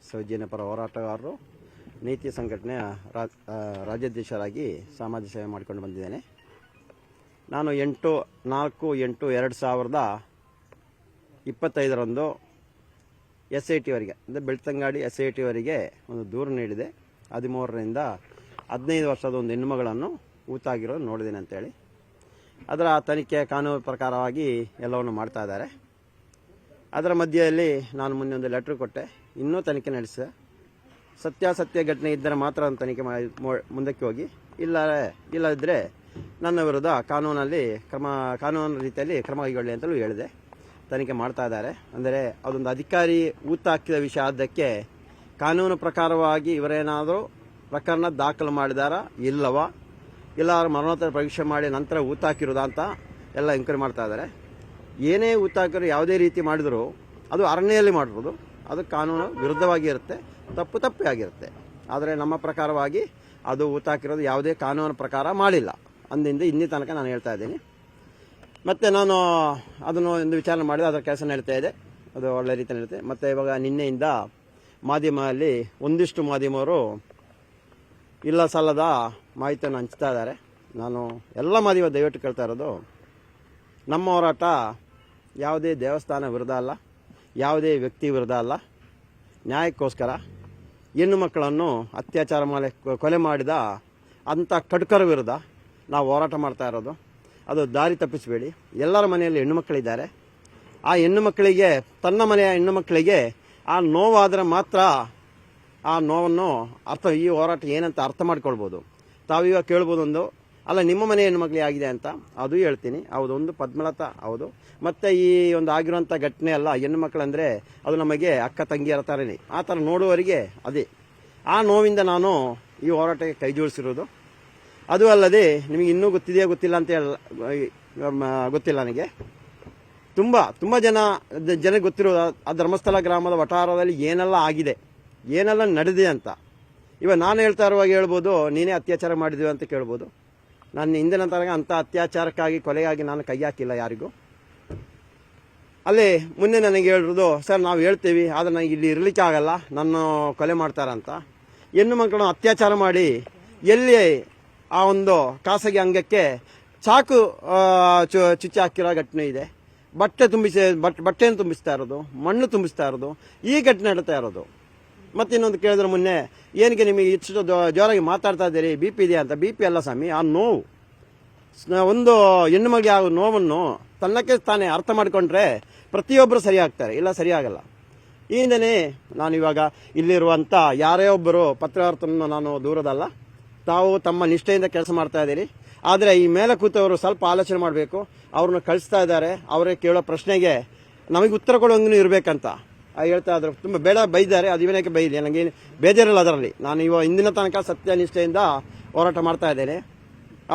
ಸೌಜನ್ಯ ಪರ ಹೋರಾಟಗಾರರು, ನೀತಿ ಸಂಘಟನೆಯ ರಾಜ್ಯಾಧ್ಯಕ್ಷರಾಗಿ ಸಾಮಾಜಿಕ ಸೇವೆ ಮಾಡಿಕೊಂಡು ಬಂದಿದ್ದೇನೆ. ನಾನು 8/4/2025 SIT-ವರೆಗೆ ಅಂದರೆ ಬೆಳ್ತಂಗಾಡಿ SIT-ವರೆಗೆ ಒಂದು ದೂರು ನೀಡಿದೆ. 13ರಿಂದ 15 ವರ್ಷದ ಒಂದು ಹೆಣ್ಣುಮಗಳನ್ನು ಊತಾಗಿರೋದು ನೋಡಿದ್ದೇನೆ ಅಂತೇಳಿ. ಅದರ ತನಿಖೆ ಕಾನೂನು ಪ್ರಕಾರವಾಗಿ ಎಲ್ಲವನ್ನು ಮಾಡ್ತಾ ಇದ್ದಾರೆ. ಅದರ ಮಧ್ಯೆಯಲ್ಲಿ ನಾನು ಮೊನ್ನೆ ಒಂದು ಲೆಟ್ರ್ ಕೊಟ್ಟೆ, ಇನ್ನೂ ತನಿಖೆ ನಡೆಸಿದೆ. ಸತ್ಯಾಸತ್ಯ ಘಟನೆ ಇದ್ದರೆ ಮಾತ್ರ ಒಂದು ತನಿಖೆ ಮುಂದಕ್ಕೆ ಹೋಗಿ, ಇಲ್ಲದಿದ್ದರೆ ನನ್ನ ವಿರುದ್ಧ ಕಾನೂನು ರೀತಿಯಲ್ಲಿ ಕ್ರಮ ಕೈಗೊಳ್ಳಿ ಅಂತಲೂ ಹೇಳಿದೆ. ತನಿಖೆ ಮಾಡ್ತಾ ಇದ್ದಾರೆ. ಅಂದರೆ ಅದೊಂದು ಅಧಿಕಾರಿ ಊತಾಕಿದ ವಿಷಯ ಆದ್ದಕ್ಕೆ ಕಾನೂನು ಪ್ರಕಾರವಾಗಿ ಇವರೇನಾದರೂ ಪ್ರಕರಣ ದಾಖಲು ಮಾಡಿದಾರಾ ಇಲ್ಲವಾ, ಇಲ್ಲ ಮರಣೋತ್ತರ ಪರೀಕ್ಷೆ ಮಾಡಿ ನಂತರ ಊತಾಕಿರೋದಾ ಅಂತ ಎಲ್ಲ ಎಂಕ್ವೈರಿ ಮಾಡ್ತಾ ಇದ್ದಾರೆ. ಏನೇ ಊತಾಕಿರೋ ಯಾವುದೇ ರೀತಿ ಮಾಡಿದರೂ ಅದು ಅರಣ್ಯದಲ್ಲಿ ಮಾಡಿರೋದು, ಅದು ಕಾನೂನು ವಿರುದ್ಧವಾಗಿ ಇರುತ್ತೆ, ತಪ್ಪೇ ಆಗಿರುತ್ತೆ. ಆದರೆ ನಮ್ಮ ಪ್ರಕಾರವಾಗಿ ಅದು ಊತಾಕಿರೋದು ಯಾವುದೇ ಕಾನೂನು ಪ್ರಕಾರ ಮಾಡಿಲ್ಲ ಅಂದಿಂದ ಇನ್ನಿ ತನಕ ನಾನು ಹೇಳ್ತಾ ಇದ್ದೀನಿ. ಮತ್ತು ನಾನು ಅದನ್ನು ಒಂದು ವಿಚಾರಣೆ ಮಾಡಿದೆ, ಅದರ ಕೆಲಸ ನಡೀತಾ ಇದೆ, ಅದು ಒಳ್ಳೆ ರೀತಿಯಲ್ಲಿ ನಡೀತೆ. ಮತ್ತು ಇವಾಗ ನಿನ್ನೆಯಿಂದ ಮಾಧ್ಯಮದಲ್ಲಿ ಒಂದಿಷ್ಟು ಮಾಧ್ಯಮವರು ಇಲ್ಲ ಸಲ್ಲದ ಮಾಹಿತಿಯನ್ನು ಹಂಚ್ತಾ ಇದ್ದಾರೆ. ನಾನು ಎಲ್ಲ ಮಾಧ್ಯಮ ದಯವಿಟ್ಟು ಕೇಳ್ತಾ ಇರೋದು, ನಮ್ಮ ಹೋರಾಟ ಯಾವುದೇ ದೇವಸ್ಥಾನ ವಿರುದ್ಧ ಅಲ್ಲ, ಯಾವುದೇ ವ್ಯಕ್ತಿ ವಿರುದ್ಧ ಅಲ್ಲ, ನ್ಯಾಯಕ್ಕೋಸ್ಕರ ಹೆಣ್ಣು ಮಕ್ಕಳನ್ನು ಅತ್ಯಾಚಾರ ಮಾಡಿ ಕೊಲೆ ಮಾಡಿದ ಅಂಥ ಕಟುಕರ ವಿರುದ್ಧ ನಾವು ಹೋರಾಟ ಮಾಡ್ತಾ ಇರೋದು. ಅದು ದಾರಿ ತಪ್ಪಿಸಬೇಡಿ. ಎಲ್ಲರ ಮನೆಯಲ್ಲಿ ಹೆಣ್ಣು ಮಕ್ಕಳಿದ್ದಾರೆ. ಆ ಹೆಣ್ಣು ಮಕ್ಕಳಿಗೆ, ತನ್ನ ಮನೆಯ ಹೆಣ್ಣು ಮಕ್ಕಳಿಗೆ ಆ ನೋವಾದರೆ ಮಾತ್ರ ಆ ನೋವನ್ನು ಈ ಹೋರಾಟ ಏನಂತ ಅರ್ಥ ಮಾಡ್ಕೊಳ್ಬೋದು. ತಾವೀಗ ಕೇಳ್ಬೋದು, ಒಂದು ಅಲ್ಲ ನಿಮ್ಮ ಮನೆ ಹೆಣ್ಣು ಮಕ್ಕಳಿಗೆ ಆಗಿದೆ ಅಂತ, ಅದು ಹೇಳ್ತೀನಿ. ಹೌದು, ಒಂದು ಪದ್ಮಲತಾ ಹೌದು. ಮತ್ತು ಈ ಒಂದು ಆಗಿರುವಂಥ ಘಟನೆ ಅಲ್ಲ, ಹೆಣ್ಣು ಮಕ್ಕಳಂದರೆ ಅದು ನಮಗೆ ಅಕ್ಕ ತಂಗಿಯರ ಥರನೇ, ಆ ಥರ ನೋಡುವವರಿಗೆ ಅದೇ. ಆ ನೋವಿಂದ ನಾನು ಈ ಹೋರಾಟಕ್ಕೆ ಕೈ ಜೋಡಿಸಿರೋದು. ಅದು ಅಲ್ಲದೆ ನಿಮಗೆ ಇನ್ನೂ ಗೊತ್ತಿದೆಯಾ ಗೊತ್ತಿಲ್ಲ ಅಂತ ಗೊತ್ತಿಲ್ಲ ನನಗೆ. ತುಂಬ ಜನಕ್ಕೆ ಗೊತ್ತಿರೋದು ಆ ಧರ್ಮಸ್ಥಳ ಗ್ರಾಮದ ವಠಾರದಲ್ಲಿ ಏನೆಲ್ಲ ಆಗಿದೆ, ಏನೆಲ್ಲ ನಡೆದಿದೆ ಅಂತ. ಇವಾಗ ನಾನು ಹೇಳ್ತಾ ಇರುವಾಗ ಹೇಳ್ಬೋದು, ನೀನೇ ಅತ್ಯಾಚಾರ ಮಾಡಿದ್ವಿ ಅಂತ ಕೇಳ್ಬೋದು. ನಾನು ಹಿಂದಿನ ತನಕ ಅಂಥ ಅತ್ಯಾಚಾರಕ್ಕಾಗಿ, ಕೊಲೆಗಾಗಿ ನಾನು ಕೈ ಹಾಕಿಲ್ಲ ಯಾರಿಗೂ. ಅಲ್ಲಿ ಮುಂದೆ ನನಗೆ ಹೇಳಿರೋದು, ಸರ್ ನಾವು ಹೇಳ್ತೀವಿ ಆದರೆ ನನಗೆ ಇಲ್ಲಿ ಇರಲಿಕ್ಕೆ ಆಗಲ್ಲ, ನನ್ನ ಕೊಲೆ ಮಾಡ್ತಾರಂತ. ಹೆಣ್ಣು ಮಕ್ಕಳನ್ನು ಅತ್ಯಾಚಾರ ಮಾಡಿ ಎಲ್ಲಿ ಆ ಒಂದು ಖಾಸಗಿ ಅಂಗಕ್ಕೆ ಚಾಕು ಚುಚ್ಚಿ ಹಾಕಿರೋ ಘಟನೆ ಇದೆ. ಬಟ್ಟೆಯನ್ನು ತುಂಬಿಸ್ತಾ ಇರೋದು, ಮಣ್ಣು ತುಂಬಿಸ್ತಾ ಇರೋದು, ಈ ಘಟನೆ ನಡೀತಾ ಇರೋದು. ಮತ್ತೆ ಇನ್ನೊಂದು ಕೇಳಿದ್ರೆ ಮೊನ್ನೆ, ಏನಕ್ಕೆ ನಿಮಗೆ ಇಷ್ಟು ಜೋರಾಗಿ ಮಾತಾಡ್ತಾ ಇದ್ದೀರಿ, BP ಇದೆಯಾ ಅಂತ. BP ಅಲ್ಲ ಸ್ವಾಮಿ, ಆ ನೋವು, ಒಂದು ಹೆಣ್ಣು ಮಗಳಿಗೆ ಆಗೋ ನೋವನ್ನು ತನ್ನಕ್ಕೆ ತಾನೇ ಅರ್ಥ ಮಾಡಿಕೊಂಡ್ರೆ ಪ್ರತಿಯೊಬ್ಬರು ಸರಿ ಆಗ್ತಾರೆ, ಇಲ್ಲ ಸರಿಯಾಗಲ್ಲ. ಈ ಹಿಂದೆನೇ ನಾನು ಇವಾಗ ಇಲ್ಲಿರುವಂಥ ಯಾರೇ ಒಬ್ಬರು ಪತ್ರಕರ್ತರನ್ನು ನಾನು ದೂರದಲ್ಲ, ತಾವು ತಮ್ಮ ನಿಷ್ಠೆಯಿಂದ ಕೆಲಸ ಮಾಡ್ತಾ ಇದ್ದೀರಿ. ಆದರೆ ಈ ಮೇಲೆ ಕೂತವರು ಸ್ವಲ್ಪ ಆಲೋಚನೆ ಮಾಡಬೇಕು. ಅವ್ರನ್ನ ಕಳಿಸ್ತಾ ಇದ್ದಾರೆ, ಅವರೇ ಕೇಳೋ ಪ್ರಶ್ನೆಗೆ ನಮಗೆ ಉತ್ತರ ಕೊಡೋಂಗೂ ಇರಬೇಕಂತ ಹೇಳ್ತಾ ಇದ್ರು. ತುಂಬ ಬೇಡ ಬೈದ್ದಾರೆ, ಅದು ಇವನಕ್ಕೆ ಬೈದೆ, ನನಗೆ ಬೇಜಾರಿಲ್ಲ ಅದರಲ್ಲಿ. ನಾನು ಇಂದಿನ ತನಕ ಸತ್ಯ ನಿಷ್ಠೆಯಿಂದ ಹೋರಾಟ ಮಾಡ್ತಾ ಇದ್ದೇನೆ.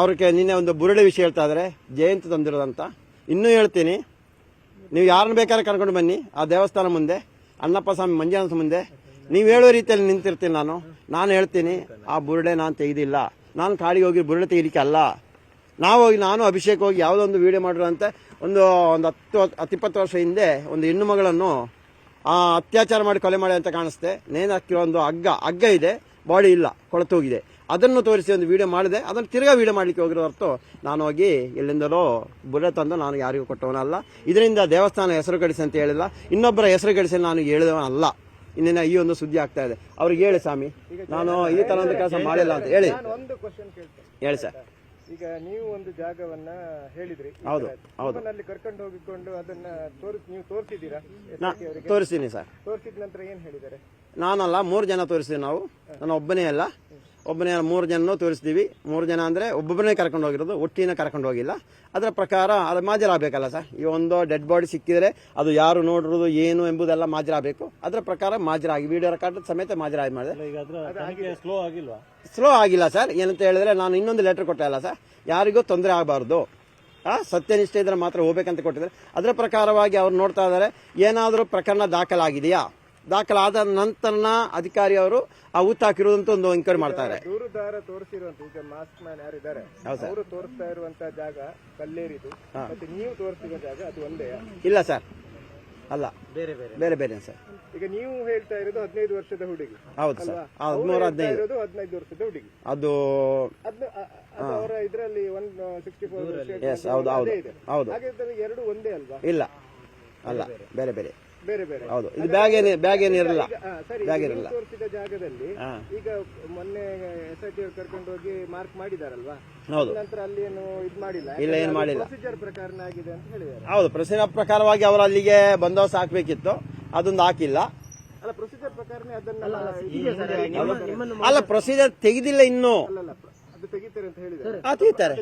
ಅವ್ರಿಗೆ ನಿನ್ನೆ ಒಂದು ಬುರುಡೆ ವಿಷಯ ಹೇಳ್ತಾ ಇದ್ದಾರೆ, ಜಯಂತಿ ತಂದಿರೋದಂತ. ಇನ್ನೂ ಹೇಳ್ತೀನಿ, ನೀವು ಯಾರನ್ನ ಬೇಕಾದ್ರೆ ಕರ್ಕೊಂಡು ಬನ್ನಿ ಆ ದೇವಸ್ಥಾನ ಮುಂದೆ, ಅಣ್ಣಪ್ಪ ಸ್ವಾಮಿ ಮಂಜಾನ ಮುಂದೆ, ನೀವು ಹೇಳೋ ರೀತಿಯಲ್ಲಿ ನಿಂತಿರ್ತೀನಿ. ನಾನು ಹೇಳ್ತೀನಿ, ಆ ಬುರುಡೆ ನಾನು ತೆಗೆದಿಲ್ಲ. ನಾನು ಕಾಡಿಗೆ ಹೋಗಿ ಬುರುಡೆ ತೆಗಿಲಿಕ್ಕೆ ಅಲ್ಲ. ನಾನು ಅಭಿಷೇಕ್ ಹೋಗಿ ಯಾವುದೋ ಒಂದು ವಿಡಿಯೋ ಮಾಡಿರೋಂತೆ ಒಂದು 10-20 ವರ್ಷ ಹಿಂದೆ ಒಂದು ಹೆಣ್ಣು ಮಗಳನ್ನು ಅತ್ಯಾಚಾರ ಮಾಡಿ ಕೊಲೆ ಮಾಡಿ ಅಂತ ಕಾಣಿಸ್ತೆ. ನೇಣು ಹಾಕಿರೋ ಒಂದು ಹಗ್ಗ ಇದೆ, ಬಾಡಿ ಇಲ್ಲ, ಕೊಳತೋಗಿದೆ. ಅದನ್ನು ತೋರಿಸಿ ಒಂದು ವಿಡಿಯೋ ಮಾಡಿದೆ. ಅದನ್ನು ತಿರ್ಗಾ ವಿಡಿಯೋ ಮಾಡಲಿಕ್ಕೆ ಹೋಗಿರೋ ಹೊರತು ನಾನು ಹೋಗಿ ಎಲ್ಲಿಂದಲೋ ಬುರ್ರೆ ತಂದು ನಾನು ಯಾರಿಗೂ ಕೊಟ್ಟವನಲ್ಲ. ಇದರಿಂದ ದೇವಸ್ಥಾನ ಹೆಸರು ಗಳಿಸಿ ಅಂತ ಹೇಳಿಲ್ಲ, ಇನ್ನೊಬ್ಬರ ಹೆಸರು ಗಳಿಸಿ ನಾನು ಹೇಳಿದವನಲ್ಲ. ಇನ್ನೇನ ಈ ಒಂದು ಸುದ್ದಿ ಆಗ್ತಾ ಇದೆ. ಅವ್ರಿಗೆ ಹೇಳಿ ಸ್ವಾಮಿ, ನಾನು ಈ ತರ ಒಂದು ಕೆಲಸ ಮಾಡಿಲ್ಲ ಅಂತ ಹೇಳಿ. ಹೇಳಿ ಸರ್. ಈಗ ನೀವು ಒಂದು ಜಾಗವನ್ನ ಹೇಳಿದ್ರಿ, ಹೌದು ಅಲ್ಲಿ ಕರ್ಕೊಂಡು ಹೋಗಿಕೊಂಡು ಅದನ್ನ ನೀವು ತೋರಿಸಿದ್ದೀರಾ? ತೋರಿಸ್ತೀನಿ ಸರ್. ತೋರಿಸಿದ ನಂತರ ಏನ್ ಹೇಳಿದ್ದಾರೆ? ನಾನಲ್ಲ, 3 ಜನ ತೋರಿಸ್ತೀವಿ ನಾವು. ನಾನು ಒಬ್ಬನೇ ಅಲ್ಲ, 3 ಜನ ತೋರಿಸ್ತೀವಿ. 3 ಜನ ಅಂದ್ರೆ ಒಬ್ಬೊಬ್ಬನೇ ಕರ್ಕೊಂಡು ಹೋಗಿರೋದು, ಒಟ್ಟಿನ ಕರ್ಕೊಂಡು ಹೋಗಿಲ್ಲ. ಅದರ ಪ್ರಕಾರ ಅದು ಮಾಜರಾಗಬೇಕಲ್ಲ ಸರ್. ಈ ಒಂದು ಡೆಡ್ ಬಾಡಿ ಸಿಕ್ಕಿದ್ರೆ ಅದು ಯಾರು ನೋಡಿರೋದು ಏನು ಎಂಬುದೆಲ್ಲ ಮಾಜರಾಗಬೇಕು. ಅದರ ಪ್ರಕಾರ ಮಾಜರಾಗಿ ವಿಡಿಯೋ ರೆಕಾರ್ಡ್ ಸಮೇತ ಮಾಜರಾಗಿ ಮಾಡಿದೆ. ಸ್ಲೋ ಆಗಿಲ್ಲ ಸರ್. ಏನಂತ ಹೇಳಿದ್ರೆ, ನಾನು ಇನ್ನೊಂದು ಲೆಟರ್ ಕೊಟ್ಟೆ ಅಲ್ಲ ಸರ್, ಯಾರಿಗೂ ತೊಂದರೆ ಆಗಬಾರ್ದು, ಸತ್ಯನಿಷ್ಠೆ ಇದ್ರೆ ಮಾತ್ರ ಹೋಗ್ಬೇಕಂತ ಕೊಟ್ಟಿದ್ದಾರೆ. ಅದರ ಪ್ರಕಾರವಾಗಿ ಅವ್ರು ನೋಡ್ತಾ ಇದ್ದಾರೆ, ಏನಾದರೂ ಪ್ರಕರಣ ದಾಖಲಾಗಿದೆಯಾ, ದಾಖಲಾದ ನಂತರ ಅಧಿಕಾರಿ ಅವರು ಆ ಊತಾಕಿರೋದಂತ ಒಂದು ಎಂಕ್ವೈರಿ ಮಾಡ್ತಾರೆ. ದೂರುದಾರ ತೋರಿಸಿರುವಂತ ಈಗ ಮಾಸ್ಕ್ ಮ್ಯಾನ್ ಯಾರಿದ್ದಾರೆ ಅವರು ತೋರಿಸ್ತಾ ಇರುವಂತ ಜಾಗ ಕಲ್ಲೇರಿದು, ಮತ್ತೆ ನೀವು ತೋರಿಸಿರೋ ಜಾಗ ಅದು ಒಂದೇ? ಇಲ್ಲ ಸರ್, ಅಲ್ಲ, ಬೇರೆ ಬೇರೆ. ಬೇರೆ ಬೇರೆ ಸರ್. ಈಗ ನೀವು ಹೇಳ್ತಾ ಇರೋದು 15 ವರ್ಷದ ಹುಡುಗಿ, ಹೌದು ಸರ್. ಅಲ್ವಾ? 13, ಅವ್ರು 15 ಇರೋದು 15 ವರ್ಷದ ಹುಡುಗಿ. ಅದು ಅದು ಅವರ ಇದರಲ್ಲಿ 164 ವರ್ಷ ಎಸ್, ಹೌದು ಹೌದು ಅದೇ ಇದೆ. ಹೌದು. ಹಾಗಾದ್ರೆ ಎರಡು ಒಂದೇ ಅಲ್ವಾ? ಇಲ್ಲ, ಅಲ್ಲ, ಬೇರೆ ಬೇರೆ. ಬೇರೆ ಬೇರೆ. ಹೌದು. ಇದು ಬ್ಯಾಗ್ ಏನಿರಲ್ಲ. ಸರಿ, ಬ್ಯಾಗ್ ನೀವು ಇರಲ್ಲ. ತೋರಿಸಿದ ಜಾಗದಲ್ಲಿ ಈಗ ಮೊನ್ನೆ SIT ಅವ್ರು ಕರ್ಕೊಂಡು ಹೋಗಿ ಮಾರ್ಕ್ ಮಾಡಿದಾರಲ್ವಾ? ಹೌದು. ನಂತರ ಅಲ್ಲಿ ಏನು ಇದು ಮಾಡಿಲ್ಲ, ಇಲ್ಲ, ಏನು ಮಾಡಿಲ್ಲ. ಪ್ರೊಸೀಜರ್ ಪ್ರಕಾರನೇ ಆಗಿದೆ ಅಂತ ಹೇಳಿದ್ದಾರೆ. ಹೌದು, ಪ್ರೊಸೀಜರ್ ಪ್ರಕಾರವಾಗಿ ಅವರು ಅಲ್ಲಿಗೆ ಬಂದೋಬಸ್ತ್ ಹಾಕ್ಬೇಕಿತ್ತು, ಅದೊಂದು ಹಾಕಿಲ್ಲ. ಅಲ್ಲ, ಪ್ರೊಸೀಜರ್ ಪ್ರಕಾರನೇ ಅದನ್ನ ಅಲ್ಲ, ಪ್ರೊಸೀಜರ್ ತೆಗೆದಿಲ್ಲ ಇನ್ನು. ಅಲ್ಲಲ್ಲ, ಅದು ತೆಗಿತಾರೆ ಅಂತ ಹೇಳಿದ್ದಾರೆ. ತೆಗಿತಾರೆ.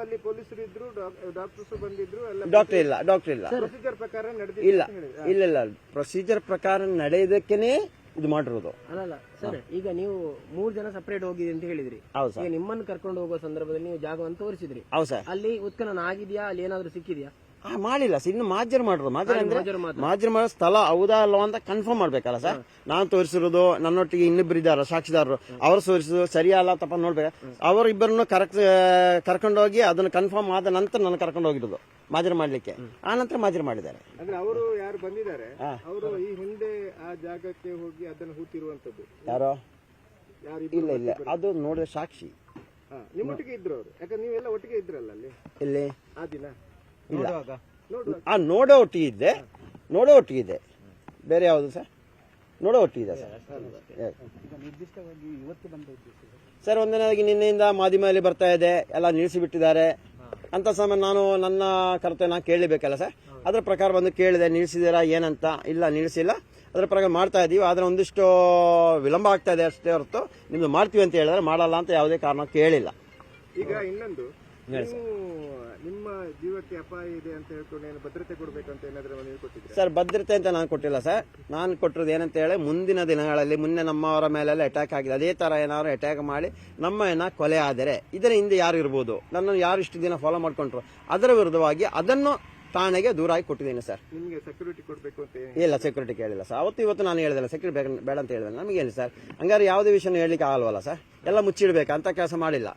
ಅಲ್ಲಿ ಪೊಲೀಸರು ಇದ್ರು, ಡಾಕ್ಟರ್ಸ್ ಬಂದಿದ್ರು, ಎಲ್ಲ ಡಾಕ್ಟರ್ ಇಲ್ಲ. ಪ್ರೊಸೀಜರ್ ಪ್ರಕಾರ ನಡೆದಿದೆ ಇಲ್ಲ ಅಂತ ಹೇಳಿದ್ದಾರೆ. ಇಲ್ಲ, ಪ್ರೊಸೀಜರ್ ಪ್ರಕಾರ ನಡೆಯೋದಕ್ಕೇನೆ ಇದು ಮಾಡಿರೋದು. ಅಲ್ಲ ಸರ್, ಈಗ ನೀವು 3 ಜನ ಸಪರೇಟ್ ಹೋಗಿದ್ರಿ ಅಂತ ಹೇಳಿದ್ರಿ. ಹೌದು ಸರ್. ಈಗ ನಿಮ್ಮನ್ನು ಕರ್ಕೊಂಡು ಹೋಗೋ ಸಂದರ್ಭದಲ್ಲಿ ನೀವು ಜಾಗವನ್ನು ತೋರಿಸಿದ್ರಿ. ಹೌದು ಸರ್. ಅಲ್ಲಿ ಉತ್ಖನನ ಆಗಿದ್ಯಾ, ಅಲ್ಲಿ ಏನಾದ್ರು ಸಿಕ್ಕಿದ್ಯಾ? ಮಾಡಿಲ್ಲ ಸರ್, ಇನ್ನು ಮಾಜರ್ ಮಾಡಿರೋದು. ಮಾಜರ್ ಮಾಡೋ ಸ್ಥಳ ಹೌದಾ ಅಲ್ವಾ ಅಂತ ಕನ್ಫರ್ಮ್ ಮಾಡ್ಬೇಕಲ್ಲ ಸರ್. ನಾನು ತೋರಿಸಿರೋದು, ನನ್ನೊಟ್ಟಿಗೆ ಇನ್ನಿಬ್ರು ಇದ್ದಾರೆ ಸಾಕ್ಷಿದಾರರು, ಅವರು ತೋರಿಸಿದ್ರು ಸರಿಯಲ್ಲ ತಪ್ಪ ನೋಡ್ಬೇಕು. ಅವರು ಇಬ್ಬರನ್ನು ಕರ್ಕೊಂಡೋಗಿ ಅದನ್ನು ಕನ್ಫರ್ಮ್ ಆದ ನಂತರ ನಾನು ಕರ್ಕೊಂಡು ಹೋಗಿರೋದು ಮಾಜರ್ ಮಾಡ್ಲಿಕ್ಕೆ. ಆ ನಂತರ ಮಾಜರ್ ಮಾಡಿದ್ದಾರೆ. ಅಂದ್ರೆ ಅವರು ಯಾರು ಬಂದಿದ್ದಾರೆ, ಅವರು ಈ ಹಿಂದೆ ಆ ಜಾಗಕ್ಕೆ ಹೋಗಿ ಅದನ್ನು ಹೂತಿರುವಂತದ್ದು ಯಾರೋ ಯಾರು? ಇಲ್ಲ, ಅದು ನೋಡಿದ ಸಾಕ್ಷಿ. ನಿಮ್ಮೊಟ್ಟಿಗೆ ಇದ್ರು ಅವರು, ಯಾಕಂದ್ರೆ ನೀವೆಲ್ಲ ಒಟ್ಟಿಗೆ ಇದ್ರಲ್ಲ ಅಲ್ಲಿ ಇಲ್ಲಿ ಆ ದಿನ. ಇಲ್ಲ, ನೋಡುವ ನೋಡೋ ಒಟ್ಟಿಗಿದೆ. ಬೇರೆ ಯಾವುದು ಸರ್? ನೋಡೋ ಒಟ್ಟಿಗಿದೆ ಸರ್. ನಿರ್ದಿಷ್ಟವಾಗಿ ಇವತ್ತು ಬಂದ ಉದ್ದೇಶ ಸರ್, ಒಂದನೇದಾಗಿ ನಿನ್ನೆಯಿಂದ ಮಾಧ್ಯಮದಲ್ಲಿ ಬರ್ತಾ ಇದೆ, ಎಲ್ಲ ನಿಲ್ಲಿಸಿಬಿಟ್ಟಿದ್ದಾರೆ ಅಂತ ಸಮಯ ನಾನು ನನ್ನ ಕರ್ತವ್ಯ ನಾನು ಕೇಳಲೇಬೇಕಲ್ಲ ಸರ್. ಅದರ ಪ್ರಕಾರ ಬಂದು ಕೇಳಿದೆ, ನಿಲ್ಲಿಸಿದ್ದೀರಾ ಏನಂತ. ಇಲ್ಲ, ನಿಲ್ಲಿಸಿಲ್ಲ, ಅದರ ಪ್ರಕಾರ ಮಾಡ್ತಾ ಇದೀವಿ. ಆದರೆ ಒಂದಿಷ್ಟು ವಿಳಂಬ ಆಗ್ತಾ ಇದೆ ಅಷ್ಟೇ ಹೊರತು ನಿಮ್ದು ಮಾಡ್ತೀವಿ ಅಂತ ಹೇಳಿದ್ರೆ ಮಾಡಲ್ಲ ಅಂತ ಯಾವುದೇ ಕಾರಣ ಕೇಳಿಲ್ಲ. ಈಗ ಇನ್ನೊಂದು, ನಿಮ್ಮ ಜೀವಕ್ಕೆ ಅಪಾಯ ಇದೆ ಅಂತ ಹೇಳ್ಕೊಂಡು ಏನು ಭದ್ರತೆ ಕೊಡ್ಬೇಕಂತ ಏನಾದ್ರೂ ನೀವು ಕೊಟ್ಟಿದ್ರೆ? ಸರ್, ಭದ್ರತೆ ಅಂತ ನಾನು ಕೊಟ್ಟಿಲ್ಲ ಸರ್. ನಾನು ಕೊಟ್ಟಿರೋದು ಏನಂತ ಹೇಳಿ, ಮುಂದಿನ ದಿನಗಳಲ್ಲಿ ಮೊನ್ನೆ ನಮ್ಮವರ ಮೇಲೆಲ್ಲ ಅಟ್ಯಾಕ್ ಆಗಿದೆ, ಅದೇ ತರ ಏನಾದ್ರು ಅಟ್ಯಾಕ್ ಮಾಡಿ ನಮ್ಮನ್ನ ಕೊಲೆ ಆದರೆ ಇದರ ಹಿಂದೆ ಯಾರು ಇರ್ಬೋದು, ನನ್ನನ್ನು ಯಾರು ಇಷ್ಟು ದಿನ ಫಾಲೋ ಮಾಡ್ಕೊಂಡ್ರು, ಅದರ ವಿರುದ್ಧವಾಗಿ ಅದನ್ನು ಠಾಣೆಗೆ ದೂರ ಆಗಿ ಕೊಟ್ಟಿದ್ದೀನಿ ಸರ್. ನಿಮಗೆ ಸೆಕ್ಯೂರಿಟಿ ಕೊಡಬೇಕು ಅಂತ ಇಲ್ಲ, ಸೆಕ್ಯೂರಿಟಿ ಕೇಳಿಲ್ಲ ಸರ್. ಇವತ್ತು ನಾನು ಹೇಳಿದಲ್ಲ ಸೆಕ್ಯೂರಿಟಿ ಬೇಡ ಅಂತ ಹೇಳಿದೆ. ನಮಗೇನು ಸರ್, ಹಂಗಾರೆ ಯಾವುದೇ ವಿಷಯ ಹೇಳಲಿಕ್ಕೆ ಆಗಲ್ವಲ್ಲ ಸರ್. ಎಲ್ಲ ಮುಚ್ಚಿಡ್ಬೇಕು ಅಂತ ಕೆಲಸ ಮಾಡಿಲ್ಲ.